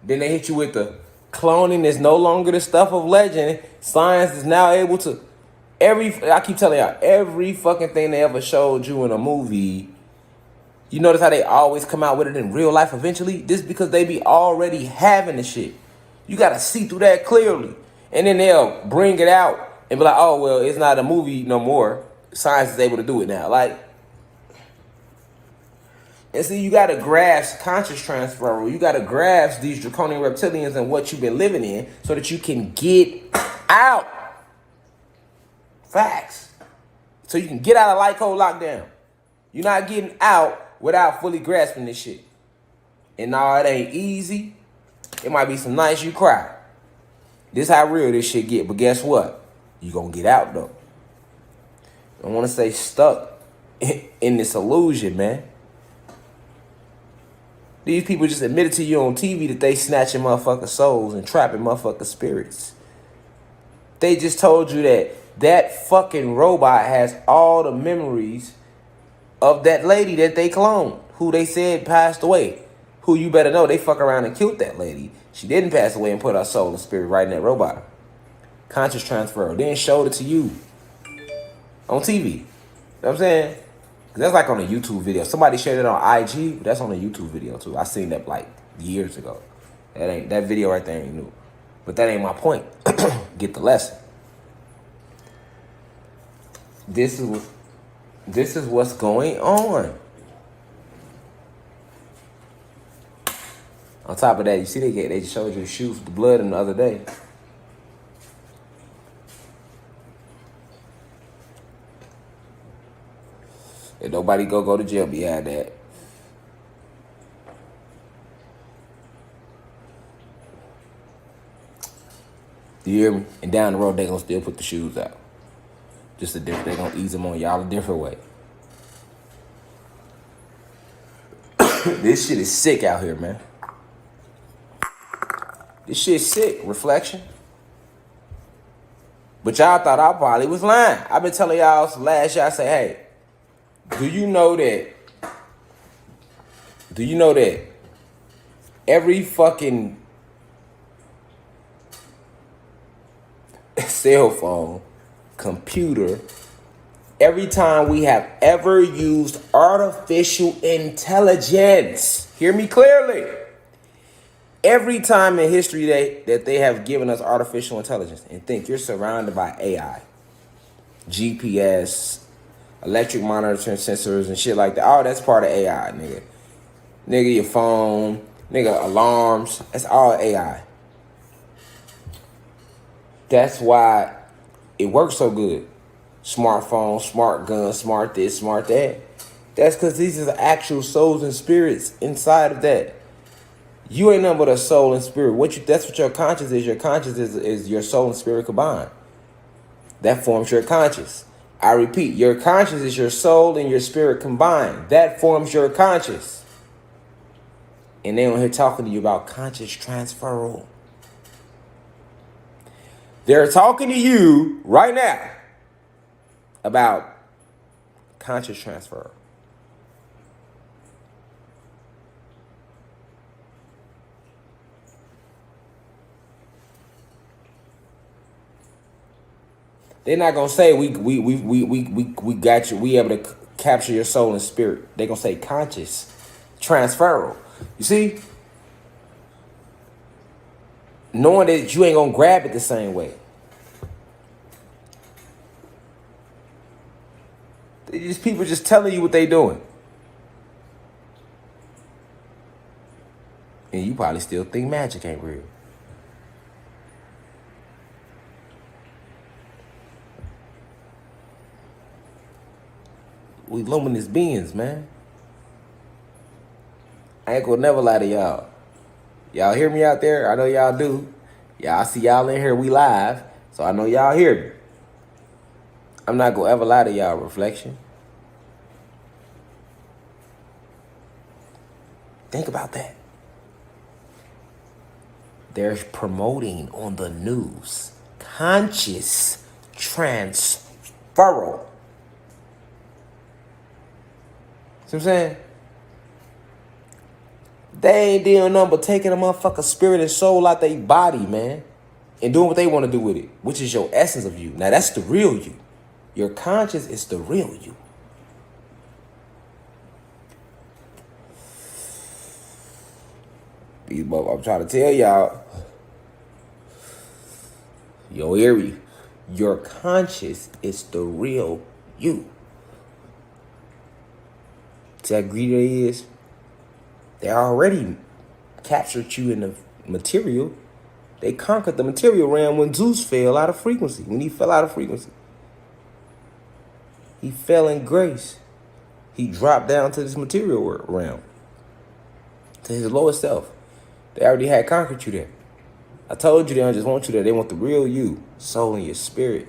Then they hit you with the cloning is no longer the stuff of legend. Science is now able to I keep telling y'all, every fucking thing they ever showed you in a movie, you notice how they always come out with it in real life eventually? This is because they be already having the shit. You gotta see through that clearly. And then they'll bring it out and be like, oh, well, it's not a movie no more. Science is able to do it now. Like, and see, you gotta grasp conscious transfer. You gotta grasp these draconian reptilians and what you've been living in so that you can get out. Facts. So you can get out of light code lockdown. You're not getting out without fully grasping this shit. And no, it ain't easy. It might be some nights you cry. This how real this shit get. But guess what? You gonna get out though. I don't want to stay stuck in this illusion, man. These people just admitted to you on TV that they snatching motherfucker souls and trapping motherfucker spirits. They just told you that that fucking robot has all the memories of that lady that they cloned, who they said passed away. Who you better know, they fuck around and killed that lady. She didn't pass away and put her soul and spirit right in that robot. Conscious transfer. Then showed it to you on TV. You know what I'm saying? That's like on a YouTube video. Somebody shared it on IG, but that's on a YouTube video too. I seen that like years ago. That video right there ain't new. But that ain't my point. Get the lesson. This is what's going on. On top of that, you see they just showed you the shoes with the blood in the other day. If nobody go to jail behind that. You hear me? And down the road, they gonna still put the shoes out. Just a different, they gonna ease them on y'all a different way. This shit is sick out here, man. This shit's sick, reflection. But y'all thought I probably was lying. I've been telling y'all since last year, I say, hey, do you know that every fucking cell phone, computer, every time we have ever used artificial intelligence, hear me clearly, every time in history that they have given us artificial intelligence, and think you're surrounded by AI, GPS, electric monitoring sensors and shit like that. Oh, that's part of AI, nigga. Nigga, your phone, nigga, alarms. That's all AI. That's why it works so good. Smartphone, smart gun, smart this, smart that. That's because these are the actual souls and spirits inside of that. You ain't nothing but a soul and spirit. That's what your conscious is. Your conscious is your soul and spirit combined. That forms your conscious. I repeat, your conscious is your soul and your spirit combined. That forms your conscious. And they on here talking to you about conscious transferral. They're talking to you right now about conscious transfer. They're not gonna say we got you. We able to capture your soul and spirit. They're gonna say conscious transferal. You see, knowing that you ain't gonna grab it the same way. These people just telling you what they doing, and you probably still think magic ain't real. We luminous beings, man. I ain't gonna never lie to y'all. Y'all hear me out there? I know y'all do. Y'all see y'all in here, we live. So I know y'all hear me. I'm not gonna ever lie to y'all, reflection. Think about that. They're promoting on the news conscious transferal. See what I'm saying? They ain't doing nothing but taking a motherfucker spirit and soul out their body, man. And doing what they want to do with it, which is your essence of you. Now, that's the real you. Your conscience is the real you. I'm trying to tell y'all, yo, Erie, your conscience is the real you. See how greedy they is? They already captured you in the material. They conquered the material realm when Zeus fell out of frequency. When he fell out of frequency, he fell in grace. He dropped down to this material realm, to his lowest self. They already had conquered you there. I told you they don't just want you there. They want the real you, soul and your spirit.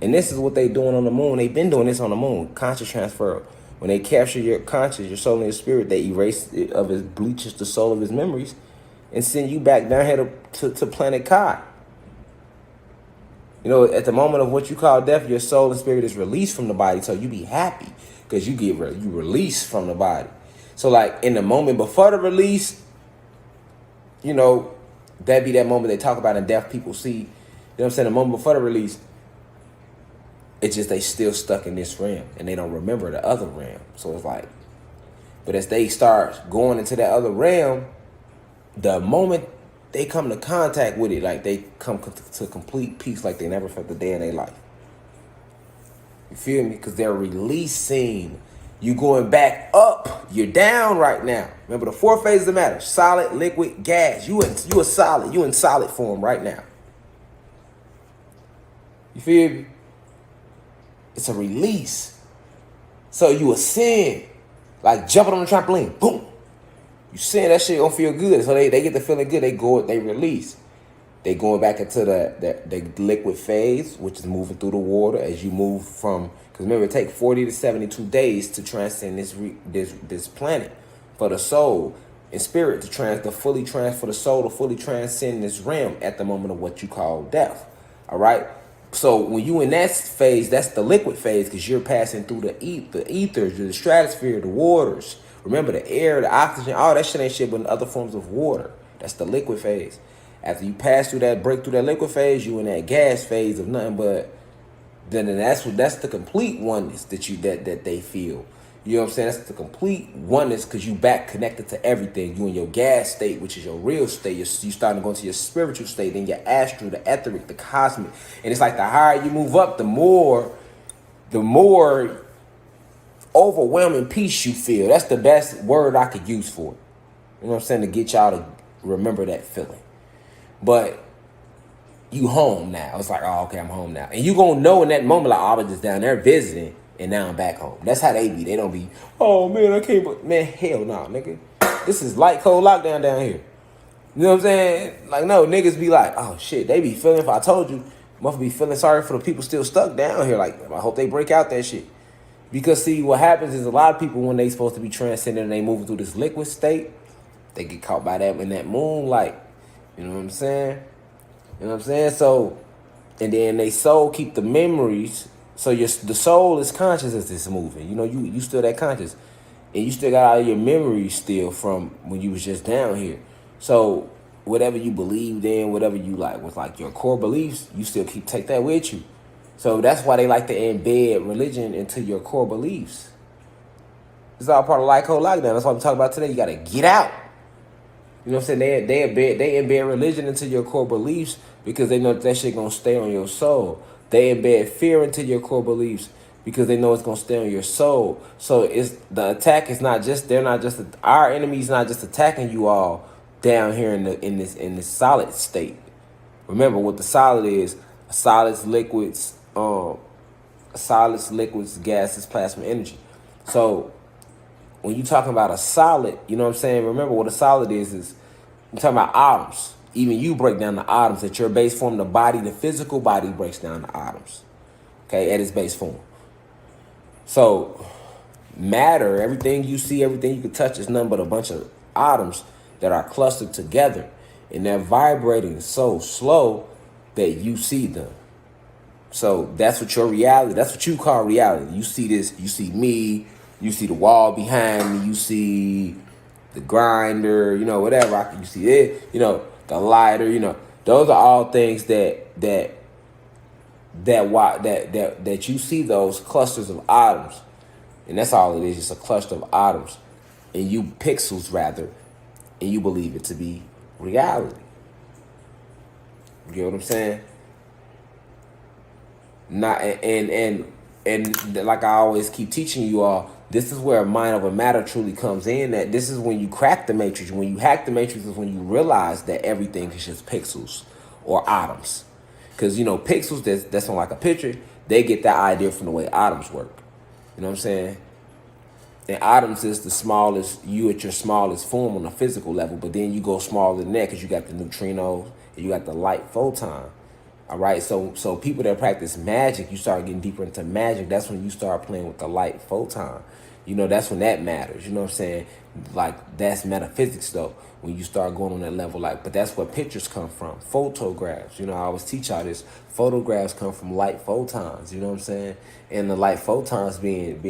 And this is what they doing on the moon. They've been doing this on the moon, conscious transfer. When they capture your conscious, your soul and your spirit, they erase it of his, bleaches the soul of his memories and send you back down here to planet Kai. You know, at the moment of what you call death, your soul and spirit is released from the body. So you be happy because you release from the body. So like in the moment before the release, you know, that be that moment they talk about in death people see. You know what I'm saying? The moment before the release, it's just they still stuck in this realm and they don't remember the other realm. So it's like, but as they start going into that other realm, the moment they come to contact with it, like they come to complete peace like they never felt a day in their life. You feel me? Because they're releasing. You going back up. You're down right now. Remember the 4 phases of matter: solid, liquid, gas. You a solid. You in solid form right now. You feel me? It's a release. So you ascend, like jumping on the trampoline. Boom. You saying that shit gonna feel good. So they get the feeling good. They release. They going back into the liquid phase, which is moving through the water as you move from. Because remember, it takes 40 to 72 days to transcend this planet for the soul and spirit to fully transfer the soul to fully transcend this realm at the moment of what you call death. All right. So when you in that phase, that's the liquid phase because you're passing through the ethers, the stratosphere, the waters. Remember the air, the oxygen, all that shit ain't shit but other forms of water. That's the liquid phase. After you pass through that, break through that liquid phase, you in that gas phase of nothing but. Then that's the complete oneness that they feel. You know what I'm saying? That's the complete oneness because you back connected to everything. You in your gas state, which is your real state. You starting to go into your spiritual state, then your astral, the etheric, the cosmic. And it's like the higher you move up, the more overwhelming peace you feel. That's the best word I could use for it. You know what I'm saying? To get y'all to remember that feeling. But you home now. It's like, oh, okay, I'm home now. And you gonna know in that moment, like, oh, I was just down there visiting, and now I'm back home. That's how they be. They don't be, oh, man, I can't, but, man, hell no, nigga. This is light, cold lockdown down here. You know what I'm saying? Like, no, niggas be like, oh, shit, they be feeling, if I told you, must be feeling sorry for the people still stuck down here. Like, I hope they break out that shit. Because, see, what happens is a lot of people, when they supposed to be transcending and they move through this liquid state, they get caught by that in that moonlight. You know what I'm saying? You know what I'm saying? So, and then they soul keep the memories. So the soul is conscious as it's moving. You know, you still that conscious. And you still got all your memories still from when you was just down here. So whatever you believed in, whatever you like was like your core beliefs, you still take that with you. So that's why they like to embed religion into your core beliefs. It's all part of light code lockdown. That's what I'm talking about today. You gotta get out. You know what I'm saying? They embed religion into your core beliefs because they know that shit gonna stay on your soul. They embed fear into your core beliefs because they know it's gonna stay on your soul. So it's the attack is not just our enemy's not just attacking you all down here in this solid state. Remember what the solid is: solids, liquids, gases, plasma, energy. So when you're talking about a solid, you know what I'm saying? Remember what a solid is you're talking about atoms. Even you break down the atoms at your base form. The body, the physical body breaks down the atoms, okay, at its base form. So matter, everything you see, everything you can touch is nothing but a bunch of atoms that are clustered together. And they're vibrating so slow that you see them. So that's what your reality, that's what you call reality. You see this, you see me, you see the wall behind me, you see the grinder, you know, whatever. You see it, you know, the lighter, you know. Those are all things that you see those clusters of atoms. And that's all it is, just a cluster of atoms. And you pixels rather, and you believe it to be reality. You get what I'm saying? Not and like I always keep teaching you all, this is where mind over matter truly comes in. That this is when you crack the matrix. When you hack the matrix is when you realize that everything is just pixels or atoms. Because, you know, pixels, that's on like a picture, they get that idea from the way atoms work. You know what I'm saying? And atoms is the smallest, you at your smallest form on a physical level, but then you go smaller than that because you got the neutrinos and you got the light photon. All right, so people that practice magic, you start getting deeper into magic. That's when you start playing with the light photon. You know, that's when that matters. You know what I'm saying? Like, that's metaphysics, though, when you start going on that level. Like, but that's where pictures come from. Photographs. You know, I always teach y'all this. Photographs come from light photons. You know what I'm saying? And the light photons being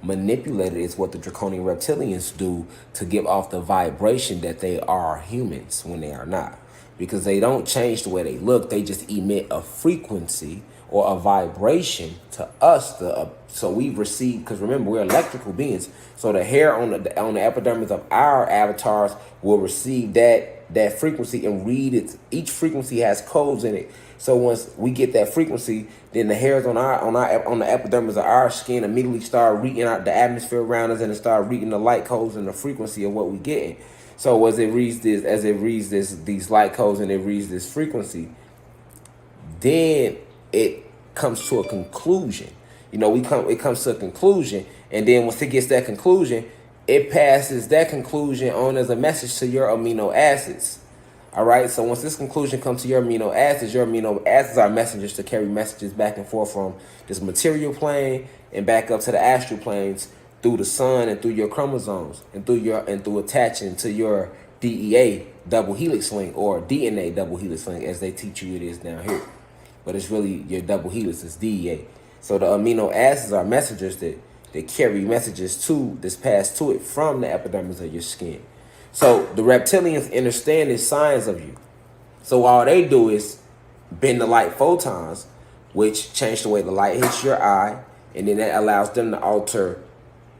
manipulated is what the draconian reptilians do to give off the vibration that they are humans when they are not. Because they don't change the way they look. They just emit a frequency or a vibration to us. So we receive, because remember, we're electrical beings. So the hair on the epidermis of our avatars will receive that frequency and read it. Each frequency has codes in it. So once we get that frequency, then the hairs on the epidermis of our skin immediately start reading out the atmosphere around us and start reading the light codes and the frequency of what we're getting. So as it reads these light codes and it reads this frequency, then it comes to a conclusion. You know, it comes to a conclusion, and then once it gets that conclusion, it passes that conclusion on as a message to your amino acids. All right. So once this conclusion comes to your amino acids are messengers to carry messages back and forth from this material plane and back up to the astral planes, through the sun and through your chromosomes and through attaching to your DEA double helix link or DNA double helix link, as they teach you it is down here. But it's really your double helix is DEA. So the amino acids are messengers that carry messages that's passed to it from the epidermis of your skin. So the reptilians understand the signs of you. So all they do is bend the light photons, which change the way the light hits your eye, and then that allows them to alter.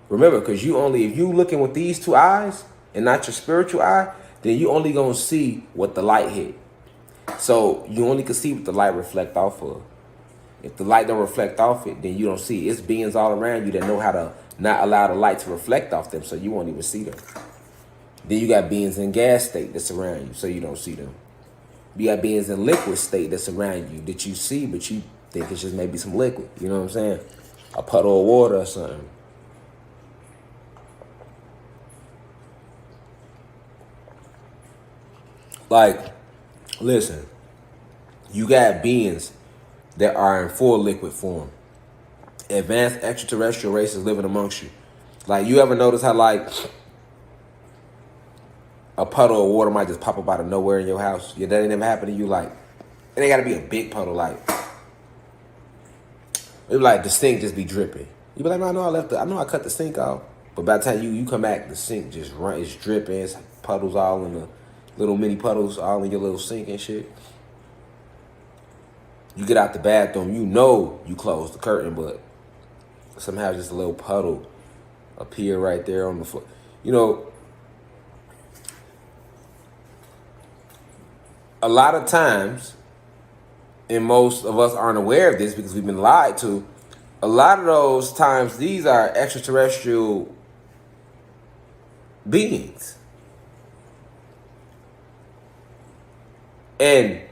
Remember, because if you looking with these two eyes and not your spiritual eye, then you only gonna see what the light hit. So you only can see what the light reflect off of. If the light don't reflect off it, then you don't see it. It's beings all around you that know how to not allow the light to reflect off them, so you won't even see them. Then you got beings in gas state that's around you, so you don't see them. You got beings in liquid state that's around you that you see, but you think it's just maybe some liquid. You know what I'm saying? A puddle of water or something. Like, listen, you got beings that are in full liquid form. Advanced extraterrestrial races living amongst you. Like, you ever notice how, like, a puddle of water might just pop up out of nowhere in your house? Yeah, that ain't never happened to you. Like, it ain't got to be a big puddle. Like, maybe like the sink just be dripping. You be like, man, I know I cut the sink off. But by the time you come back, the sink just it's dripping. It's puddles all in the little mini puddles all in your little sink and shit. You get out the bathroom, you know you closed the curtain, but somehow just a little puddle appear right there on the floor. You know, a lot of times, and most of us aren't aware of this because we've been lied to, a lot of those times, these are extraterrestrial beings. And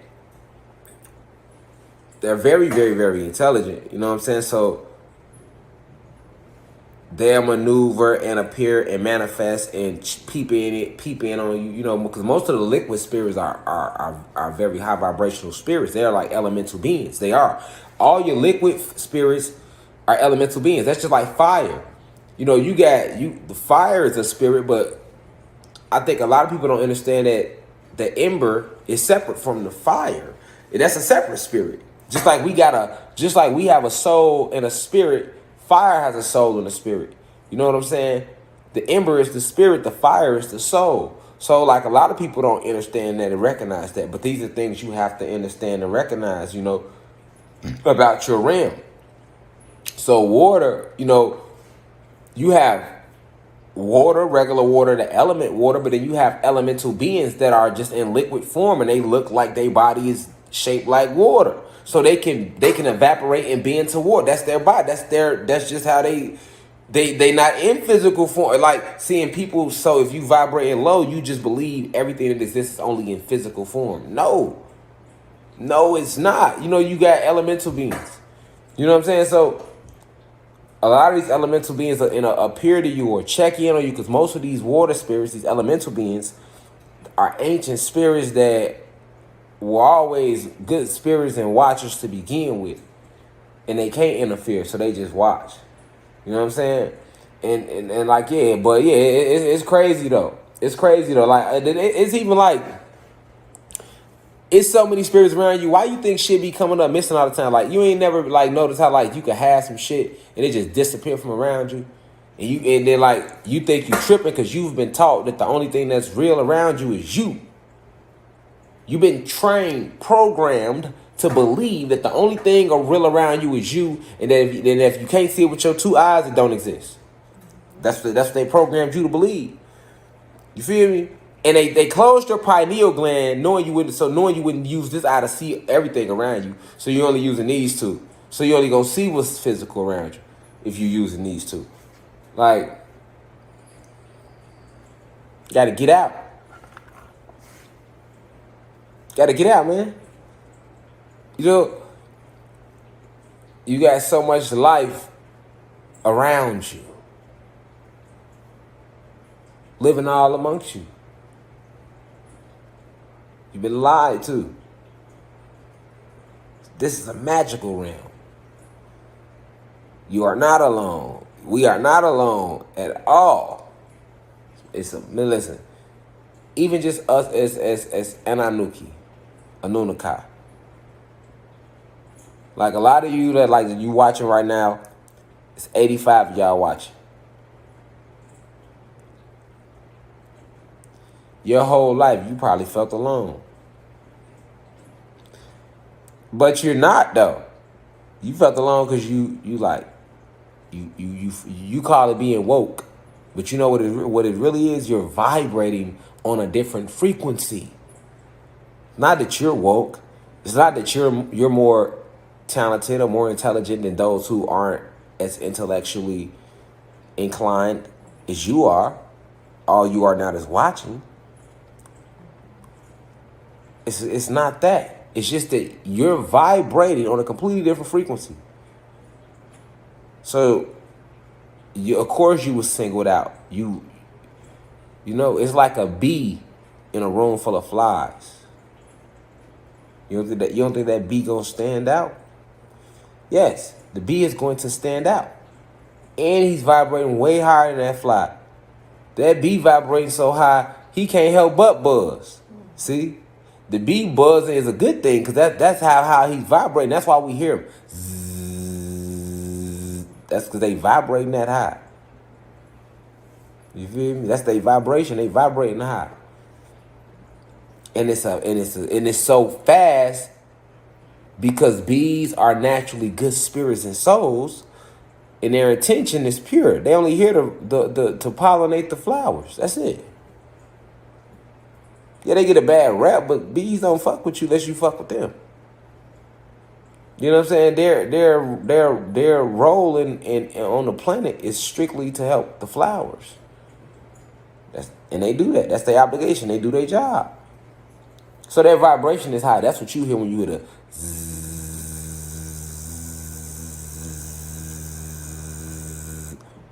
they're very, very, very intelligent. You know what I'm saying? So they'll maneuver and appear and manifest and peep in on you. You know, because most of the liquid spirits are very high vibrational spirits. They're like elemental beings. They are. All your liquid spirits are elemental beings. That's just like fire. You know, the fire is a spirit, but I think a lot of people don't understand that the ember is separate from the fire. That's a separate spirit. Just like we have a soul and a spirit, fire has a soul and a spirit. You know what I'm saying? The ember is the spirit, the fire is the soul. So like a lot of people don't understand that and recognize that, but these are things you have to understand and recognize, about your realm. So water, you have water, regular water, the element water, but then you have elemental beings that are just in liquid form and they look like their body is shaped like water. So they can evaporate and be into water. That's their body. That's just how they not in physical form. Like seeing people, so if you vibrating low, you just believe everything that exists is only in physical form. No, it's not. You got elemental beings. You know what I'm saying? So a lot of these elemental beings appear to you or check in on you because most of these water spirits, these elemental beings, are ancient spirits that were always good spirits and watchers to begin with. And they can't interfere, so they just watch. You know what I'm saying? And like, yeah, but yeah, it's crazy though. It's crazy though. Like, it's even like, it's so many spirits around you. Why you think shit be coming up missing all the time? Like, you ain't never like noticed how like you could have some shit and it just disappear from around you, and then like you think you tripping because you've been taught that the only thing that's real around you is you. You've been trained, programmed to believe that the only thing real around you is you, and that if you can't see it with your two eyes, it don't exist. That's what they programmed you to believe. You feel me? And they closed your pineal gland, knowing you wouldn't use this eye to see everything around you. So you're only using these two. So you're only gonna see what's physical around you if you're using these two. Like, gotta get out. Gotta get out, man. You got so much life around you, living all amongst you. You've been lied to. This is a magical realm. You are not alone. We are not alone at all. Listen, even just us as Ananuki, Anunnaki. Like a lot of you that like you watching right now, it's 85 of y'all watching. Your whole life, you probably felt alone. But you're not though. You felt alone because you call it being woke, but you know what it really is. You're vibrating on a different frequency. Not that you're woke. It's not that you're more talented or more intelligent than those who aren't as intellectually inclined as you are. All you are not is watching. It's not that. It's just that you're vibrating on a completely different frequency. So, of course, you was singled out. It's like a bee in a room full of flies. You don't think that bee gonna stand out? Yes, the bee is going to stand out, and he's vibrating way higher than that fly. That bee vibrating so high he can't help but buzz. See. The bee buzzing is a good thing because that's how he's vibrating. That's why we hear him. Zzz. That's because they vibrating that high. You feel me? That's their vibration. They vibrating high. And it's so fast because bees are naturally good spirits and souls, and their intention is pure. They only here to pollinate the flowers. That's it. Yeah, they get a bad rap, but bees don't fuck with you unless you fuck with them. You know what I'm saying? Their role in on the planet is strictly to help the flowers. And they do that. That's their obligation. They do their job. So their vibration is high. That's what you hear when you hear the zzz.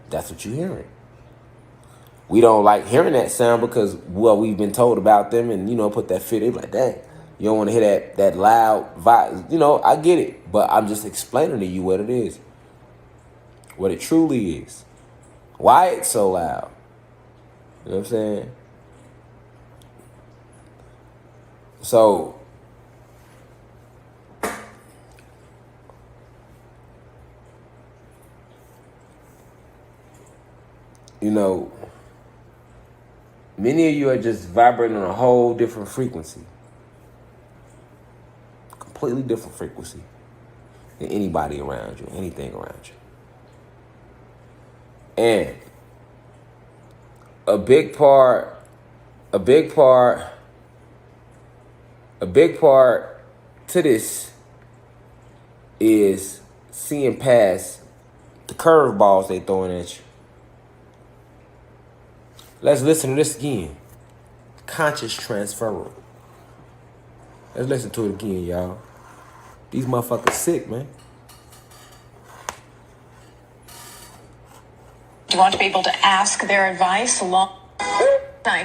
That's what you're hearing. We don't like hearing that sound because, well, we've been told about them and, put that fear. They be like, dang, you don't want to hear that loud vibe. I get it, but I'm just explaining to you what it is. What it truly is. Why it's so loud. You know what I'm saying? So, Many of you are just vibrating on a whole different frequency. Completely different frequency than anybody around you, anything around you. And a big part to this is seeing past the curveballs they throwing at you. Let's listen to this again. Conscious transferral. Let's listen to it again, y'all. These motherfuckers sick, man. Do you want to be able to ask their advice long?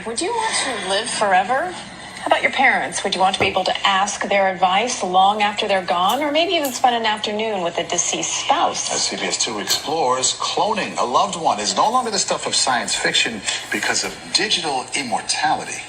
Would you want to live forever? How about your parents? Would you want to be able to ask their advice long after they're gone? Or maybe even spend an afternoon with a deceased spouse? As CBS 2 explores, cloning a loved one is no longer the stuff of science fiction because of digital immortality.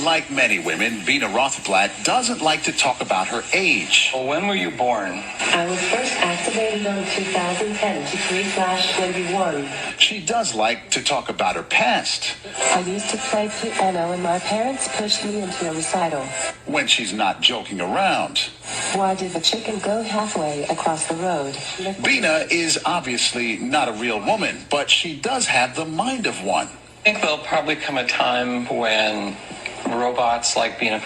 Like many women, Bina Rothblatt doesn't like to talk about her age. Well, when were you born? I was first activated on 2010 to 3/21. She does like to talk about her past. I used to play piano and my parents pushed me into a recital. When she's not joking around. Why did the chicken go halfway across the road? Bina is obviously not a real woman, but she does have the mind of one. I think there'll probably come a time when robots like Bina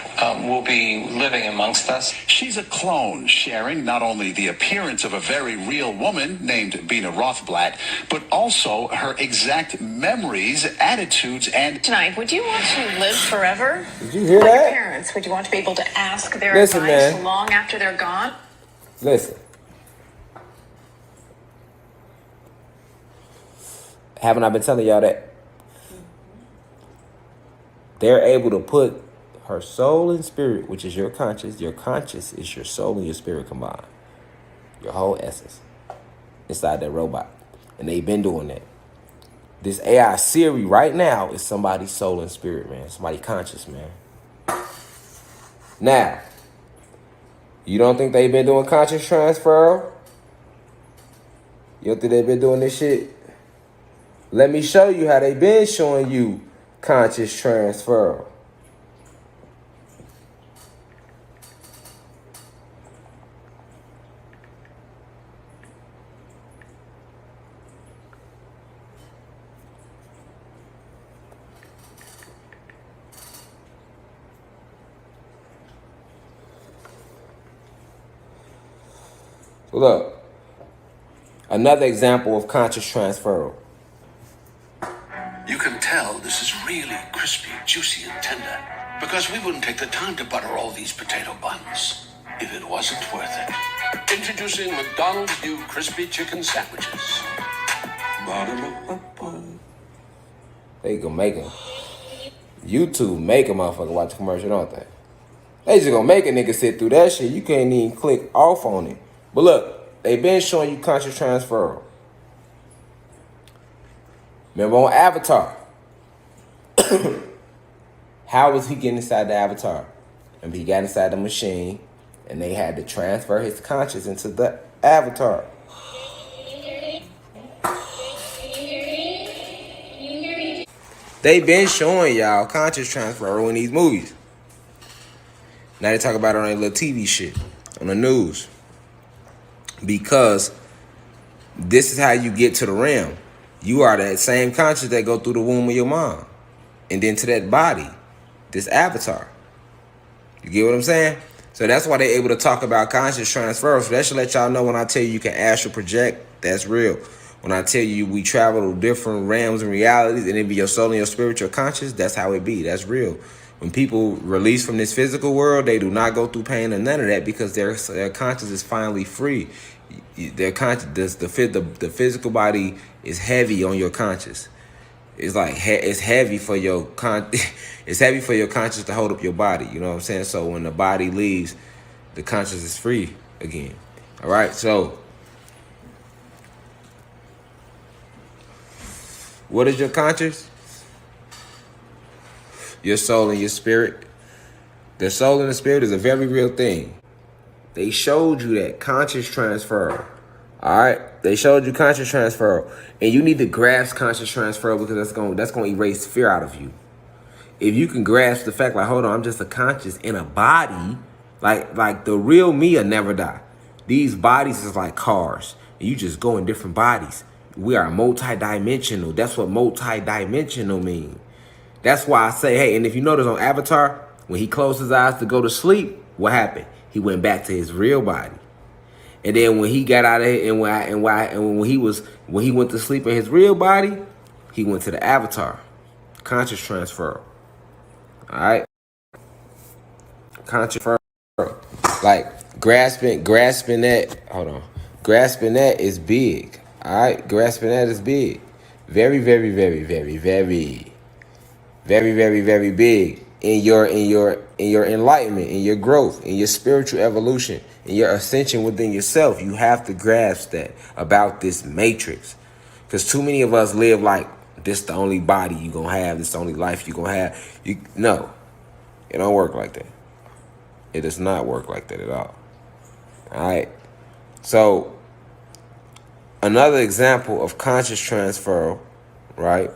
will be living amongst us. She's a clone, sharing not only the appearance of a very real woman named Bina Rothblatt, but also her exact memories, attitudes, and... Tonight, would you want to live forever? Did you hear Like that? your parents, would you want to be able to ask their Listen, advice man. long after they're gone? Listen. Haven't I been telling y'all that? They're able to put her soul and spirit, which is your conscious. Your conscious is your soul and your spirit combined. Your whole essence inside that robot. And they've been doing that. This AI Siri right now is somebody's soul and spirit, man. Somebody conscious, man. Now, you don't think they've been doing conscious transfer? You don't think they've been doing this shit? Let me show you how they've been showing you conscious transfer. So look, another example of conscious transfer. You can tell this is really crispy, juicy, and tender because we wouldn't take the time to butter all these potato buns if it wasn't worth it. Introducing McDonald's new crispy chicken sandwiches. They gonna make them. YouTube make a motherfucker watch a commercial, don't they? They just gonna make a nigga sit through that shit. You can't even click off on it. But look, they been showing you conscious transfer. Remember on Avatar? How was he getting inside the Avatar? And he got inside the machine, and they had to transfer his conscious into the Avatar. They been showing y'all conscious transfer in these movies. Now they talk about it on a little TV shit, on the news. Because this is how you get to the realm. You are that same conscious that go through the womb of your mom. And then to that body, this avatar. You get what I'm saying? So that's why they're able to talk about conscious transfer. So that should let y'all know when I tell you can astral project, that's real. When I tell you we travel to different realms and realities and it be your soul and your spiritual conscious, that's how it be. That's real. When people release from this physical world, they do not go through pain or none of that because their conscious is finally free. Their conscious, the physical body is heavy on your conscious. It's like it's heavy for your it's heavy for your conscious to hold up your body. You know what I'm saying? So when the body leaves, the conscious is free again. All right. So what is your conscious? Your soul and your spirit. The soul and the spirit is a very real thing. They showed you that conscious transfer. All right, they showed you conscious transfer, and you need to grasp conscious transfer because that's going to erase fear out of you. if you can grasp the fact, like, hold on, I'm just a conscious in a body, like the real me will never die. These bodies is like cars. And you just go in different bodies. We are multi-dimensional. That's what multi-dimensional means. That's why I say, hey, and if you notice on Avatar, when he closed his eyes to go to sleep, what happened? He went back to his real body. And then when he got out of it, and when he went to sleep in his real body, he went to the Avatar, conscious transfer. All right, conscious transfer, like grasping that. Hold on, grasping that is big. All right, grasping that is big, very, very, very, very, very, very, very, very big in your enlightenment, in your growth, in your spiritual evolution, in your ascension within yourself. You have to grasp that about this matrix, because too many of us live like this the only body you gonna have, this the only life you gonna have. No, it don't work like that. It does not work like that at all. All right. So another example of conscious transfer, right,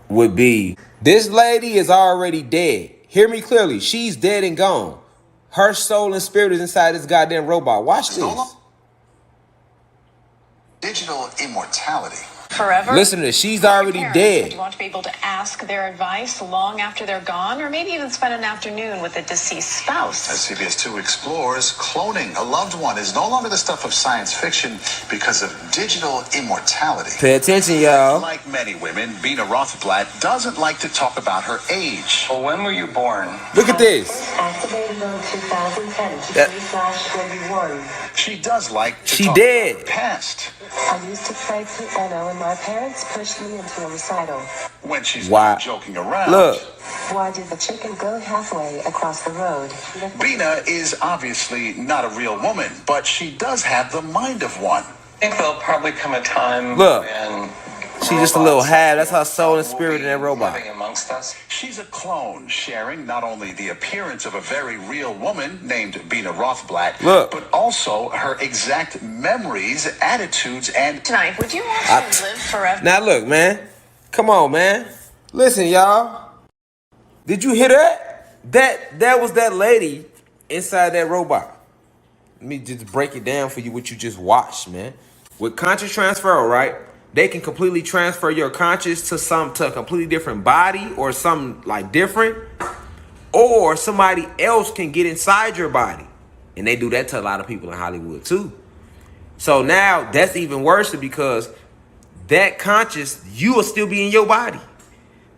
would be this lady is already dead. Hear me clearly. She's dead and gone. Her soul and spirit is inside this goddamn robot. Watch this. Digital immortality. Forever? Listen to this. She's Your already parents, dead. Would you want to be able to ask their advice long after they're gone, or maybe even spend an afternoon with a deceased spouse? As CBS 2 explores, cloning a loved one is no longer the stuff of science fiction because of digital immortality. Pay attention, y'all. Like many women, Bina Rothblatt doesn't like to talk about her age. Well, when were you born? Look at this. Activated on 2010 to That- 3/21. She does like to She talk dead. about her past. I used to play piano and my parents pushed me into a recital. When she's Why? not joking around. Look. Why did the chicken go halfway across the road? Bina is obviously not a real woman, but she does have the mind of one. I think there'll probably come a time Look. when She's just a little robots half. That's her soul and spirit in that will be robot. living amongst us. She's a clone, sharing not only the appearance of a very real woman named Bina Rothblatt, Look. but also her exact memories, attitudes, and Tonight, would you want to live forever? Now look, man. Come on, man. Listen, y'all. Did you hear that? That was that lady inside that robot. Let me just break it down for you what you just watched, man. With conscious transferal, right? They can completely transfer your conscious to a completely different body or something like different. Or somebody else can get inside your body. And they do that to a lot of people in Hollywood too. So now that's even worse because that conscious, you will still be in your body.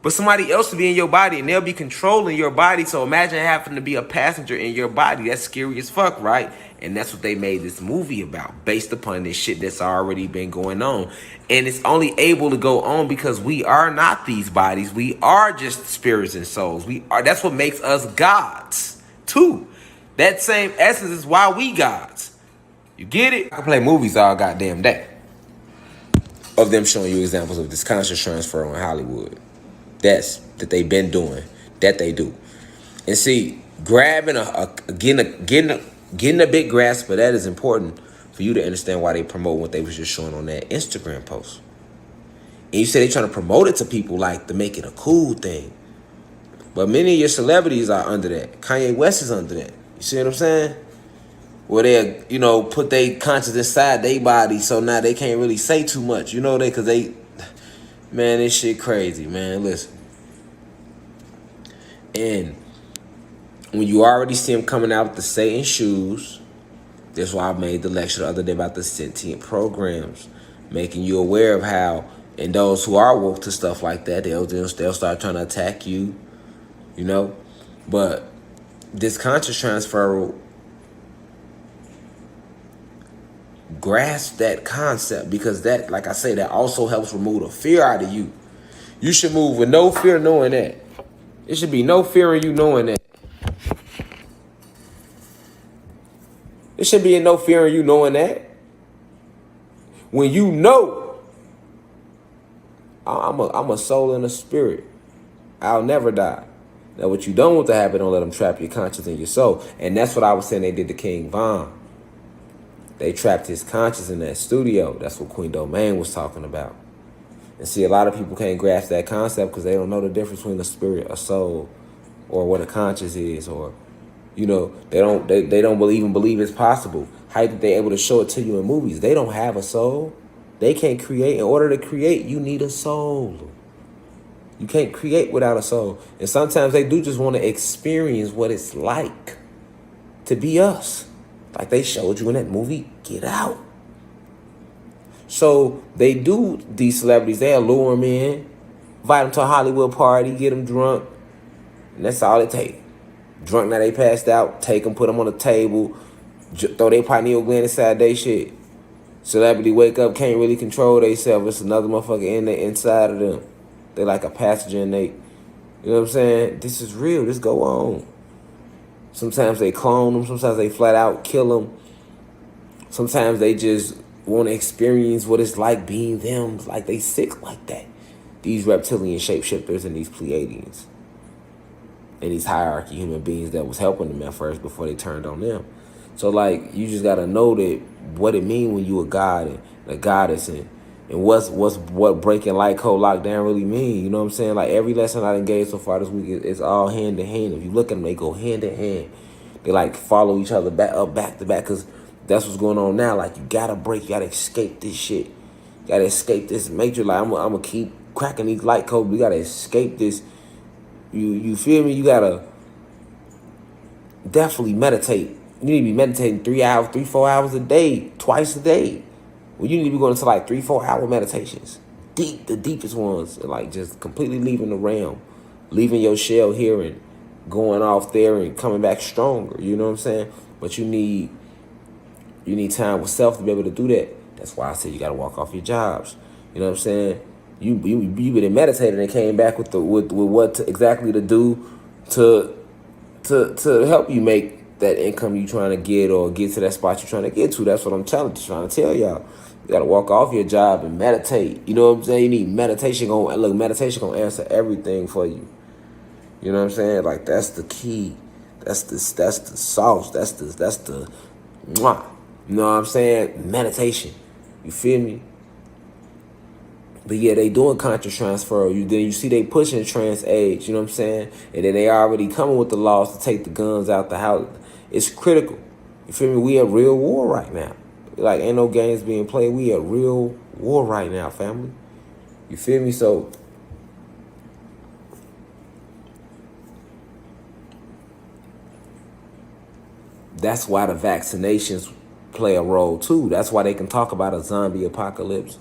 But somebody else will be in your body and they'll be controlling your body. So imagine having to be a passenger in your body. That's scary as fuck, right? And that's what they made this movie about, based upon this shit that's already been going on. And it's only able to go on because we are not these bodies. We are just spirits and souls. That's what makes us gods, too. That same essence is why we gods. You get it? I can play movies all goddamn day of them showing you examples of this conscious transfer in Hollywood. That they've been doing, that they do. And see, grabbing getting a big grasp of that is important for you to understand why they promote what they was just showing on that Instagram post. And you say they trying to promote it to people like to make it a cool thing. But many of your celebrities are under that. Kanye West is under that. You see what I'm saying? Where they, put their conscience inside their body, so now they can't really say too much. Because they, man, this shit crazy, man. Listen. And when you already see them coming out with the Satan shoes, that's why I made the lecture the other day about the sentient programs, making you aware of how, and those who are woke to stuff like that, they'll start trying to attack you, But this conscious transfer, grasp that concept, because that, like I say, that also helps remove the fear out of you. You should move with no fear knowing that. It should be no fear in you knowing that. It should be no fear in you knowing that. When you know, I'm a soul and a spirit. I'll never die. Now, what you don't want to happen, don't let them trap your conscience and your soul. And that's what I was saying they did to King Von. They trapped his conscience in that studio. That's what Queen Domain was talking about. And see, a lot of people can't grasp that concept because they don't know the difference between a spirit, a soul, or what a conscience is, or they don't even believe it's possible. How did they able to show it to you in movies? They don't have a soul. They can't create. In order to create, you need a soul. You can't create without a soul. And sometimes they do just want to experience what it's like to be us. Like they showed you in that movie, Get Out. So they do, these celebrities, they lure them in, invite them to a Hollywood party, get them drunk, and that's all it takes. Drunk now they passed out, take them, put them on the table, throw their pineal gland inside they shit. Celebrity wake up, can't really control themselves. It's another motherfucker in there inside of them. They like a passenger and they, you know what I'm saying? This is real, this go on. Sometimes they clone them, sometimes they flat out kill them. Sometimes they just want to experience what it's like being them, like they sick like that. These reptilian shapeshifters and these Pleiadians and these hierarchy human beings that was helping them at first before they turned on them. So like you just gotta know that what it mean when you a god and a goddess and what breaking light code lockdown really mean. You know what I'm saying? Like every lesson I done so far this week is all hand in hand. If you look at them, they go hand in hand. They like follow each other back to back because that's what's going on now. Like you gotta break, you gotta escape this shit. You gotta escape this matrix. Like I'm gonna keep cracking these light codes. We gotta escape this. You feel me? You gotta definitely meditate. You need to be meditating 4 hours a day, twice a day. Well, you need to be going to like 3-4 hour meditations. The deepest ones. Like just completely leaving the realm. Leaving your shell here and going off there and coming back stronger. You know what I'm saying? But you need time with self to be able to do that. That's why I said you gotta walk off your jobs. You know what I'm saying? You been meditating and came back with what exactly to do to help you make that income you trying to get or get to that spot you're trying to get to. That's what I'm trying to tell y'all. You gotta walk off your job and meditate. You know what I'm saying? You need meditation. Meditation gonna answer everything for you. You know what I'm saying? Like that's the key. That's the sauce. That's the mwah. You know what I'm saying? Meditation. You feel me? But yeah, they doing conscious transfer. Then you see they pushing trans age. You know what I'm saying? And then they already coming with the laws to take the guns out the house. It's critical. You feel me? We at real war right now. Like ain't no games being played. We at real war right now, family. You feel me? So that's why the vaccinations play a role too. That's why they can talk about a zombie apocalypse.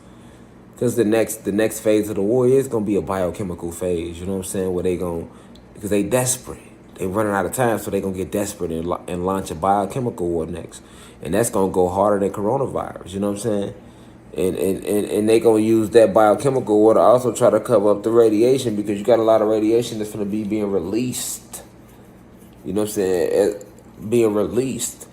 Because the next phase of the war is gonna be a biochemical phase. You know what I'm saying? Because they desperate. They running out of time, so they gonna get desperate and launch a biochemical war next. And that's gonna go harder than coronavirus. You know what I'm saying? And they gonna use that biochemical war to also try to cover up the radiation because you got a lot of radiation that's gonna be being released. You know what I'm saying? Being released,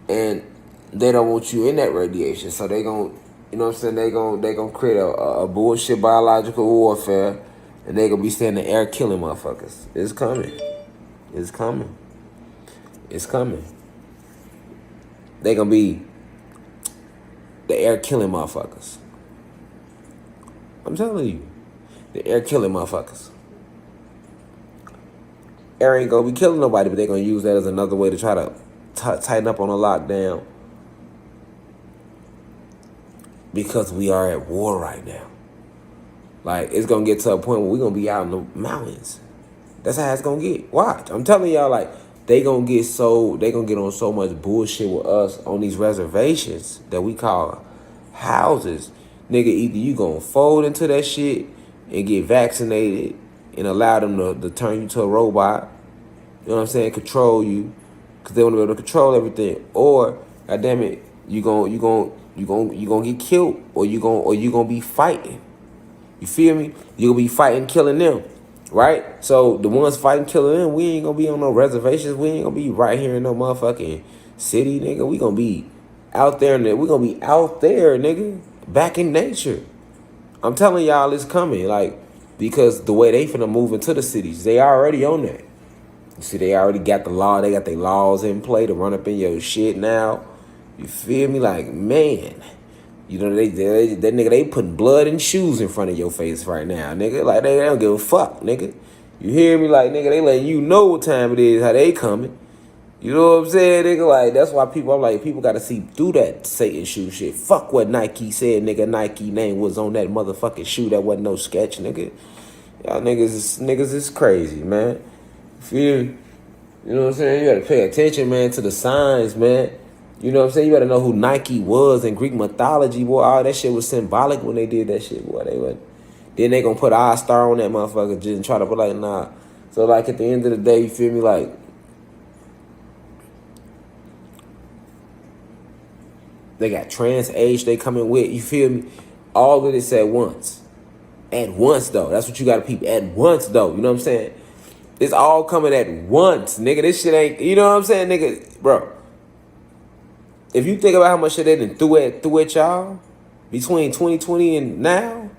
and they don't want you in that radiation, so they gonna, you know what I'm saying? They gonna create a bullshit biological warfare, and they gonna be staying in the air killing motherfuckers. It's coming. It's coming. It's coming. They gonna be the air killing motherfuckers. I'm telling you, the air killing motherfuckers. Air ain't gonna be killing nobody, but they gonna use that as another way to try to tighten up on a lockdown. Because we are at war right now. Like, it's gonna get to a point where we're gonna be out in the mountains. That's how it's gonna get. Watch. I'm telling y'all, like, they gonna get on so much bullshit with us on these reservations that we call houses. Nigga, either you gonna fold into that shit and get vaccinated and allow them to turn you to a robot, you know what I'm saying, control you, because they want to be able to control everything, or goddamn it, you gonna get killed, or you gonna be fighting. You feel me? You gonna be fighting, killing them, right? So the ones fighting, killing them, we ain't gonna be on no reservations. We ain't gonna be right here in no motherfucking city, nigga. We gonna be out there, nigga, back in nature. I'm telling y'all, it's coming, like, because the way they finna move into the cities, they already on that. You see, they already got the law. They got their laws in play to run up in your shit now. You feel me? Like, man, You know, that nigga, they putting blood and shoes in front of your face right now, nigga. Like, they don't give a fuck, nigga. You hear me? Like, nigga, they letting you know what time it is, how they coming. You know what I'm saying, nigga? Like, that's why I'm like, people got to see through that Satan shoe shit. Fuck what Nike said, nigga. Nike name was on that motherfucking shoe. That wasn't no sketch, nigga. Y'all niggas is crazy, man. Feel me? You know what I'm saying? You got to pay attention, man, to the signs, man. You know what I'm saying? You got to know who Nike was in Greek mythology, boy. All that shit was symbolic when they did that shit, boy. Then they gonna put our star on that motherfucker just and try to put like, nah. So, like, at the end of the day, you feel me? Like, they got trans age they coming with, you feel me? All of this at once. At once, though. That's what you got to peep. At once, though. You know what I'm saying? It's all coming at once, nigga. This shit ain't, you know what I'm saying, nigga? Bro, if you think about how much shit they done threw at y'all between 2020 and now,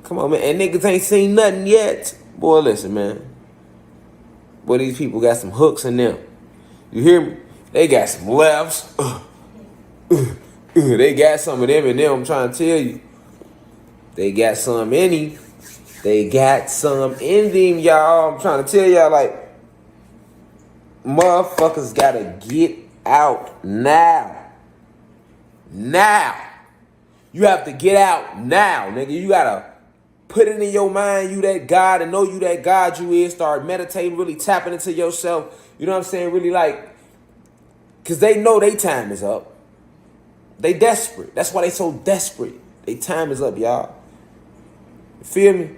come on, man. And niggas ain't seen nothing yet. Boy, listen, man. Boy, these people got some hooks in them. You hear me? They got some lefts. They got some of them in them, I'm trying to tell you. They got some in him. They got some in them, y'all. I'm trying to tell y'all, like, motherfuckers gotta get out now. Now. You have to get out now, nigga. You gotta put it in your mind, you that God, and know you that God you is. Start meditating, really tapping into yourself. You know what I'm saying? Really, like, because they know their time is up. They desperate. That's why they so desperate. Their time is up, y'all. You feel me?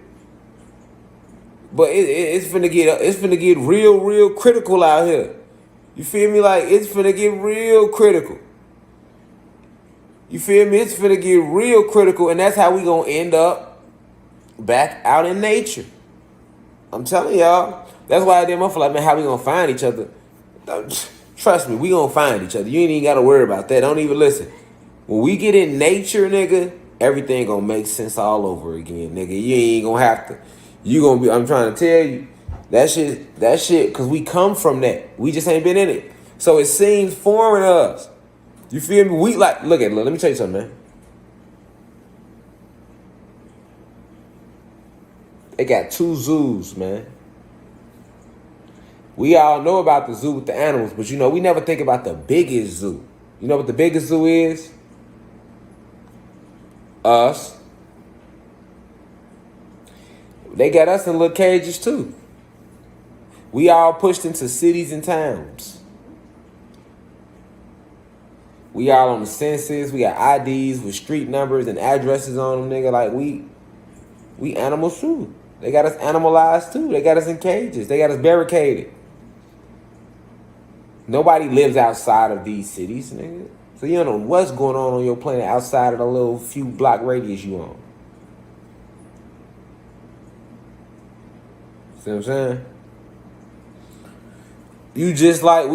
But it's finna get real critical out here. You feel me? Like, it's finna get real critical. You feel me? It's finna get real critical, and that's how we gonna end up back out in nature. I'm telling y'all. That's why I did my feel like, man, how we gonna find each other? Trust me, we gonna find each other. You ain't even gotta worry about that. Don't even listen. When we get in nature, nigga, everything gonna make sense all over again, nigga. You ain't gonna have to. You gonna be, I'm trying to tell you, that shit, because we come from that. We just ain't been in it. So it seems foreign to us. You feel me? We like, look, let me tell you something, man. They got 2 zoos, man. We all know about the zoo with the animals, but you know, we never think about the biggest zoo. You know what the biggest zoo is? Us. They got us in little cages too. We all pushed into cities and towns. We all on the census. We got IDs with street numbers and addresses on them, nigga. Like, we animals too. They got us animalized too. They got us in cages. They got us barricaded. Nobody lives outside of these cities, nigga. So you don't know what's going on your planet outside of the little few block radius you on. See what I'm saying? We just like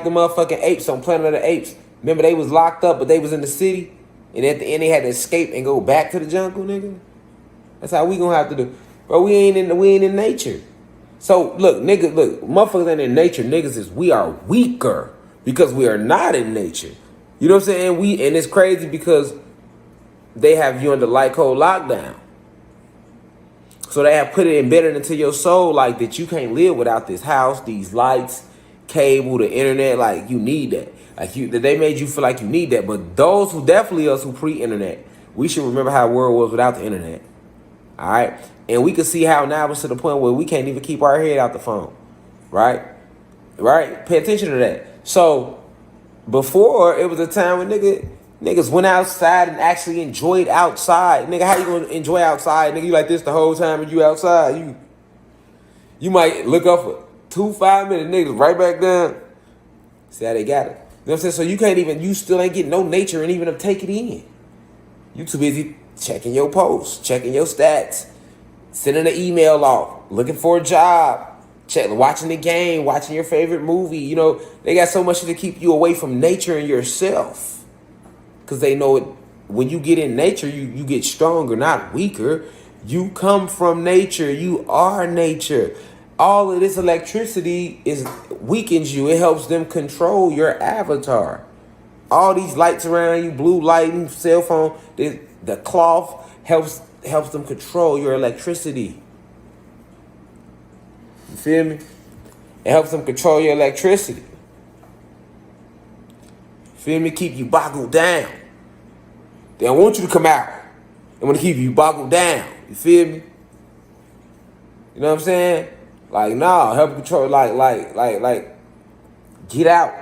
the motherfucking apes on Planet of the Apes. Remember, they was locked up, but they was in the city, and at the end they had to escape and go back to the jungle, nigga. That's how we gonna have to do. Bro, we ain't in nature. So look, motherfuckers ain't in nature. Niggas we are weaker because we are not in nature. You know what I'm saying? And it's crazy because they have you under light code lockdown. So they have put it embedded into your soul like that you can't live without this house, these lights, cable, the internet. Like, you need that. Like, they made you feel like you need that. But those who definitely us who pre-internet, we should remember how the world was without the internet. All right? And we can see how now it's to the point where we can't even keep our head out the phone. Right? Right? Pay attention to that. So before, it was a time when niggas went outside and actually enjoyed outside. Nigga, how you gonna enjoy outside? Nigga, you like this the whole time and you outside. You might look up for 2 5-minute niggas right back down. See how they got it. You know what I'm saying? So you still ain't getting no nature and even take it in. You too busy checking your posts, checking your stats, sending an email off, looking for a job, watching the game, watching your favorite movie. You know, they got so much to keep you away from nature and yourself. Because they know it, when you get in nature, you get stronger, not weaker. You come from nature. You are nature. All of this electricity weakens you. It helps them control your avatar. All these lights around you, blue lighting, cell phone, the cloth helps them control your electricity. You feel me? It helps them control your electricity. Feel me? Keep you boggled down. They don't want you to come out. They want to keep you boggled down. You feel me? You know what I'm saying? Like, nah, help control, like, get out.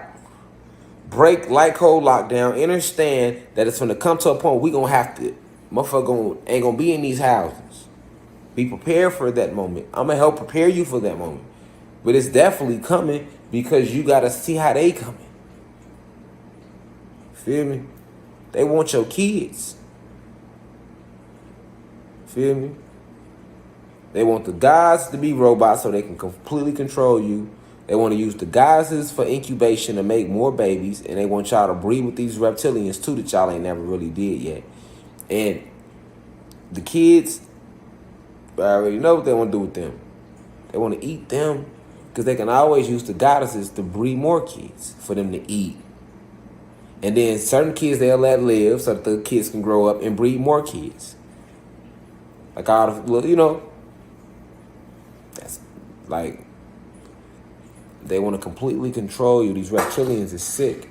Break light code lockdown. Understand that it's gonna come to a point we gonna have to, motherfucker ain't gonna be in these houses. Be prepared for that moment. I'm gonna help prepare you for that moment. But it's definitely coming because you gotta see how they coming. Feel me? They want your kids. Feel me? They want the guys to be robots so they can completely control you. They want to use the guises for incubation to make more babies. And they want y'all to breed with these reptilians too that y'all ain't never really did yet. And the kids, I already know what they want to do with them. They want to eat them because they can always use the goddesses to breed more kids for them to eat. And then certain kids they'll let live so that the kids can grow up and breed more kids. Like all the, you know, that's like, they want to completely control you. These reptilians is sick.